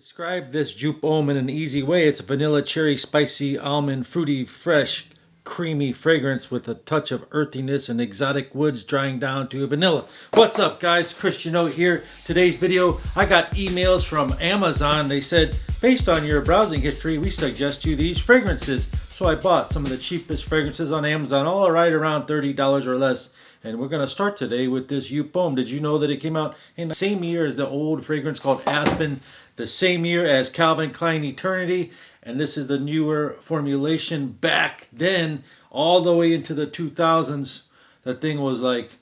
Describe this jupe Homme in an easy way. It's a vanilla, cherry, spicy, almond, fruity, fresh, creamy fragrance with a touch of earthiness and exotic woods drying down to vanilla. What's up, guys? Christian Note here. Today's video, I got emails from Amazon. They said, based on your browsing history, we suggest you these fragrances. So I bought some of the cheapest fragrances on Amazon, all right around $30 or less. And we're going to start today with this jupe Homme. Did you know that it came out in the same year as the old fragrance called Aspen, the same year as Calvin Klein Eternity, and this is the newer formulation. Back then, all the way into the 2000s, the thing was like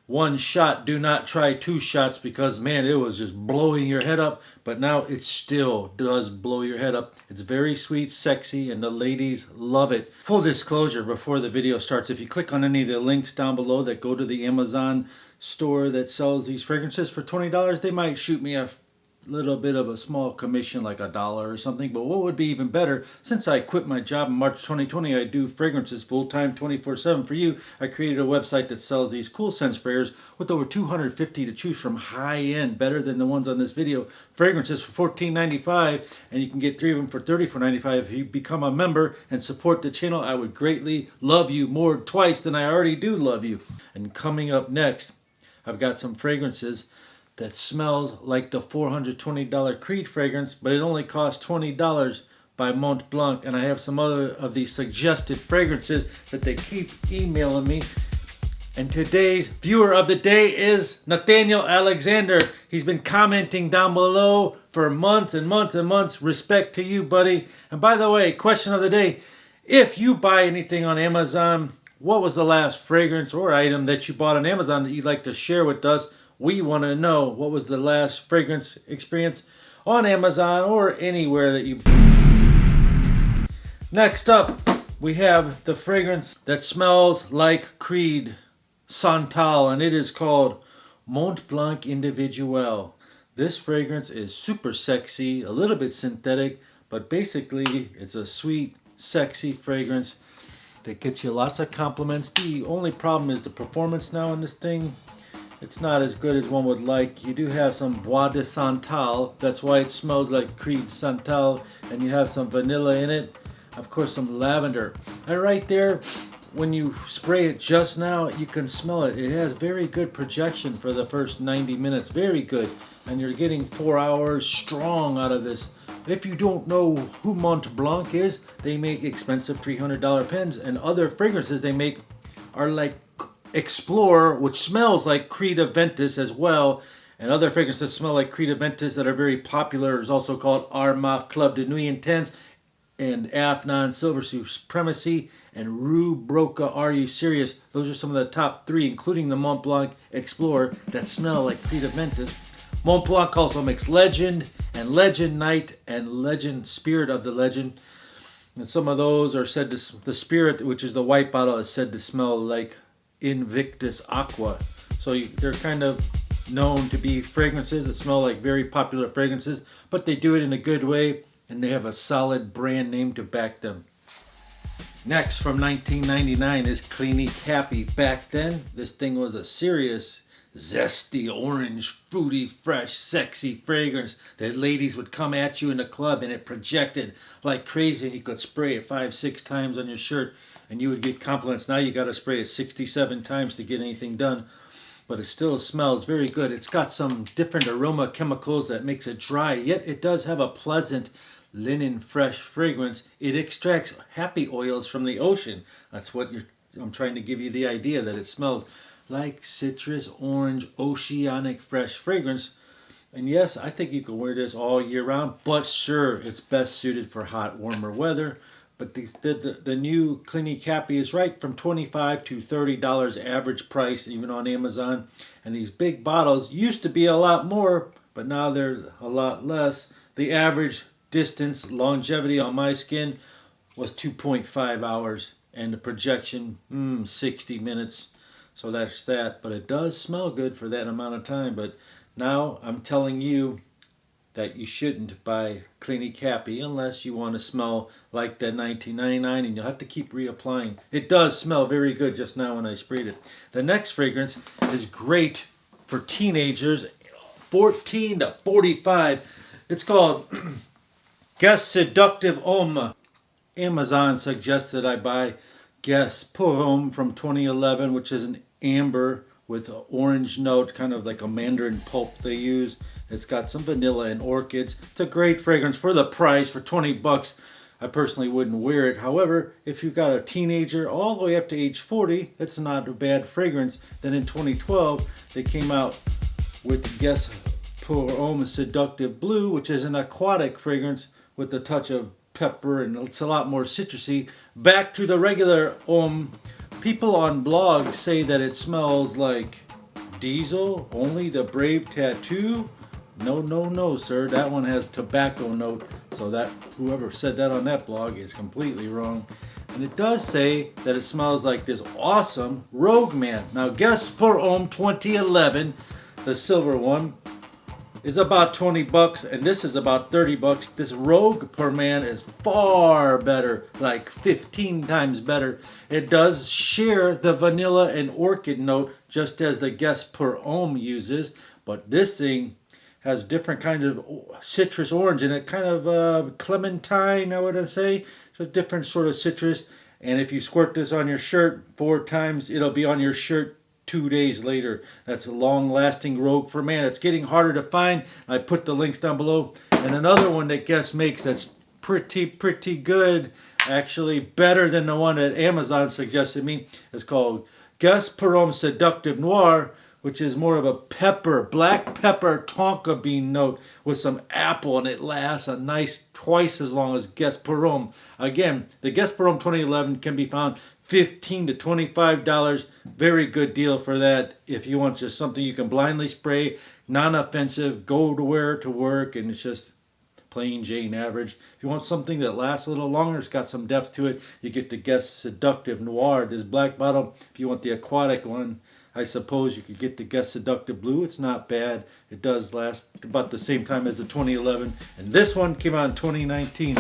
one shot. Do not try two shots because, man, it was just blowing your head up. But now it still does blow your head up. It's very sweet, sexy, and the ladies love it. Full disclosure before the video starts, if you click on any of the links down below that go to the Amazon store that sells these fragrances for $20, they might shoot me a little bit of a small commission, like $1 or something. But what would be even better, since I quit my job in March 2020, I do fragrances full-time 24/7 for you. I created a website that sells these cool scent sprayers with over 250 to choose from, high-end, better than the ones on this video, fragrances for $14.95, and you can get 3 of them for $34.95 if you become a member and support the channel. I would greatly love you more, twice than I already do love you. And coming up next, I've got some fragrances that smells like the $420 Creed fragrance, but it only costs $20 by Mont Blanc. And I have some other of these suggested fragrances that they keep emailing me. And today's viewer of the day is Nathaniel Alexander. He's been commenting down below for months and months and months. Respect to you, buddy. And by the way, question of the day, if you buy anything on Amazon, what was the last fragrance or item that you bought on Amazon that you'd like to share with us? We want to know what was the last fragrance experience on Amazon or anywhere that you... Next up, we have the fragrance that smells like Creed Santal, and it is called Mont Blanc Individuel. This fragrance is super sexy, a little bit synthetic, but basically it's a sweet, sexy fragrance that gets you lots of compliments. The only problem is the performance now in this thing. It's not as good as one would like. You do have some Bois de Santal. That's why it smells like Creed Santal. And you have some vanilla in it. Of course, some lavender. And right there, when you spray it just now, you can smell it. It has very good projection for the first 90 minutes. Very good. And you're getting 4 hours strong out of this. If you don't know who Mont Blanc is, they make expensive $300 pens. And other fragrances they make are like Explore, which smells like Creed Aventus as well, and other fragrances that smell like Creed Aventus that are very popular is also called Armagh Club de Nuit Intense and AFNAN Silver Supremacy and Rue Broca Are You Serious? Those are some of the top 3, including the Mont Blanc Explorer, that smell like Creed Aventus. Mont Blanc also makes Legend and Legend Night and Legend Spirit of the Legend. And some of those are said to, the Spirit, which is the white bottle, is said to smell like Invictus Aqua. So they're kind of known to be fragrances that smell like very popular fragrances, but they do it in a good way and they have a solid brand name to back them. Next, from 1999, is Clinique Happy. Back then, this thing was a serious, zesty, orange, fruity, fresh, sexy fragrance that ladies would come at you in the club and it projected like crazy, and you could spray it 5-6 times on your shirt and you would get compliments. Now you got to spray it 67 times to get anything done, but it still smells very good. It's got some different aroma chemicals that makes it dry, yet it does have a pleasant linen fresh fragrance. It extracts happy oils from the ocean. That's what I'm trying to give you the idea that it smells like citrus, orange, oceanic fresh fragrance. And yes, I think you can wear this all year round, but sure, it's best suited for hot, warmer weather. But the new Clinique Happy is right from $25 to $30 average price, even on Amazon. And these big bottles used to be a lot more, but now they're a lot less. The average distance, longevity on my skin was 2.5 hours, and the projection, 60 minutes. So that's that. But it does smell good for that amount of time. But now I'm telling you that you shouldn't buy Clinique Happy unless you want to smell like that $19.99, and you'll have to keep reapplying. It does smell very good just now when I sprayed it. The next fragrance is great for teenagers, 14 to 45. It's called Guess Seductive Homme. Amazon suggests that I buy Guess Pour Homme from 2011, which is an amber with an orange note, kind of like a mandarin pulp they use. It's got some vanilla and orchids. It's a great fragrance for the price, for 20 bucks. I personally wouldn't wear it. However, if you've got a teenager all the way up to age 40, it's not a bad fragrance. Then in 2012, they came out with Guess Pour Homme Seductive Blue, which is an aquatic fragrance with a touch of pepper, and it's a lot more citrusy. Back to the regular Homme. People on blogs say that it smells like diesel, only the Brave Tattoo. No, sir. That one has tobacco note. So that whoever said that on that blog is completely wrong. And it does say that it smells like this awesome Rogue Man. Now, Guess Pour Homme 2011, the silver one, is about 20 bucks, and this is about 30 bucks. This Rogue Pour Man is far better, like 15 times better. It does share the vanilla and orchid note, just as the Guess Pour Homme uses, but this thing has different kinds of citrus orange in it, kind of clementine, I would say. So different sort of citrus. And if you squirt this on your shirt 4 times, it'll be on your shirt 2 days later. That's a long-lasting Rogue for Man. It's getting harder to find. I put the links down below. And another one that Guess makes that's pretty good, actually better than the one that Amazon suggested me, is called Guess Pour Homme Seductive Noir, which is more of a pepper, black pepper tonka bean note with some apple, and it lasts a nice twice as long as Guess Pour Homme. Again, the Guess Pour Homme 2011 can be found $15 to $25. Very good deal for that. If you want just something you can blindly spray, non-offensive, go to wear to work, and it's just plain Jane average. If you want something that lasts a little longer, it's got some depth to it, you get the Guess Seductive Noir, this black bottle. If you want the aquatic one, I suppose you could get the Guess Seductive Blue. It's not bad. It does last about the same time as the 2011. And this one came out in 2019.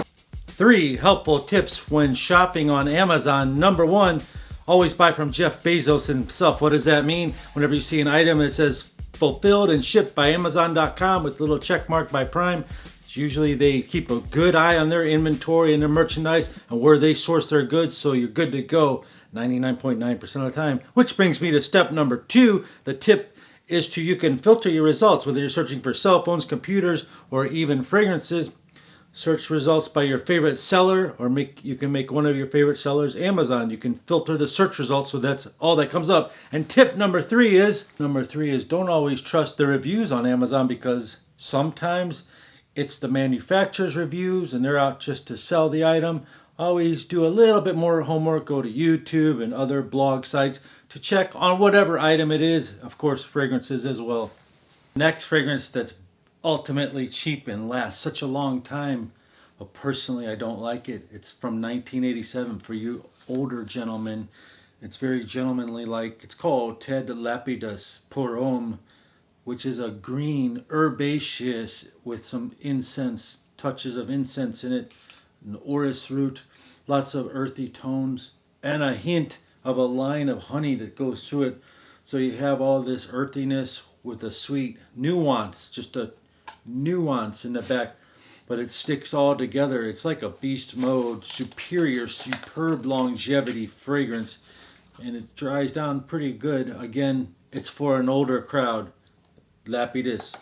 3 helpful tips when shopping on Amazon. Number 1, always buy from Jeff Bezos himself. What does that mean? Whenever you see an item that says fulfilled and shipped by Amazon.com with a little check mark by Prime, usually they keep a good eye on their inventory and their merchandise and where they source their goods, so you're good to go 99.9% of the time. Which brings me to step number 2. The tip is you can filter your results, whether you're searching for cell phones, computers, or even fragrances. Search results by your favorite seller, or you can make one of your favorite sellers Amazon. You can filter the search results, so that's all that comes up. And tip number 3 is don't always trust the reviews on Amazon, because sometimes it's the manufacturer's reviews and they're out just to sell the item. Always do a little bit more homework. Go to YouTube and other blog sites to check on whatever item it is. Of course, fragrances as well. Next fragrance that's ultimately cheap and lasts such a long time, but personally I don't like it. It's from 1987 for you older gentlemen. It's very gentlemanly like. It's called Ted Lapidus Pour Homme, which is a green herbaceous with some incense, touches of incense in it, an orris root, lots of earthy tones, and a hint of a line of honey that goes through it. So you have all this earthiness with a sweet nuance, just a nuance in the back, but it sticks all together. It's like a beast mode, superior, superb longevity fragrance, and it dries down pretty good. Again, it's for an older crowd. Lapidus.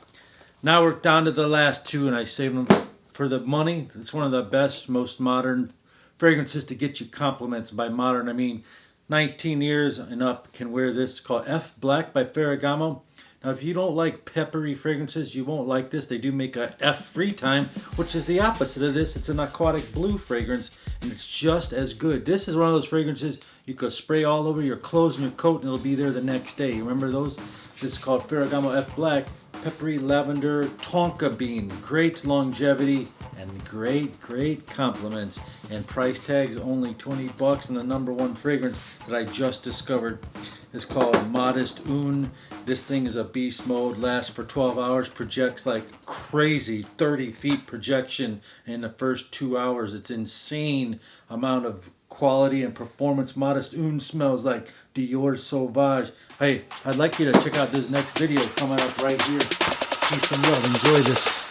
Now we're down to the last 2, and I saved them for the money. It's one of the best, most modern fragrances to get you compliments. By modern, I mean 19 years and up can wear this. It's called F Black by Ferragamo. Now, if you don't like peppery fragrances, you won't like this. They do make a F Free Time, which is the opposite of this. It's an aquatic blue fragrance, and it's just as good. This is one of those fragrances you could spray all over your clothes and your coat, and it'll be there the next day. Remember those? This is called Ferragamo F Black. Peppery lavender tonka bean. Great longevity and great compliments. And price tags only 20 bucks. And the number 1 fragrance that I just discovered is called Modest Une. This thing is a beast mode, lasts for 12 hours, projects like crazy, 30 feet projection in the first 2 hours. It's insane amount of quality and performance. Modest Une smells like Dior Sauvage. Hey, I'd like you to check out this next video coming up right here. Peace and love. Enjoy this.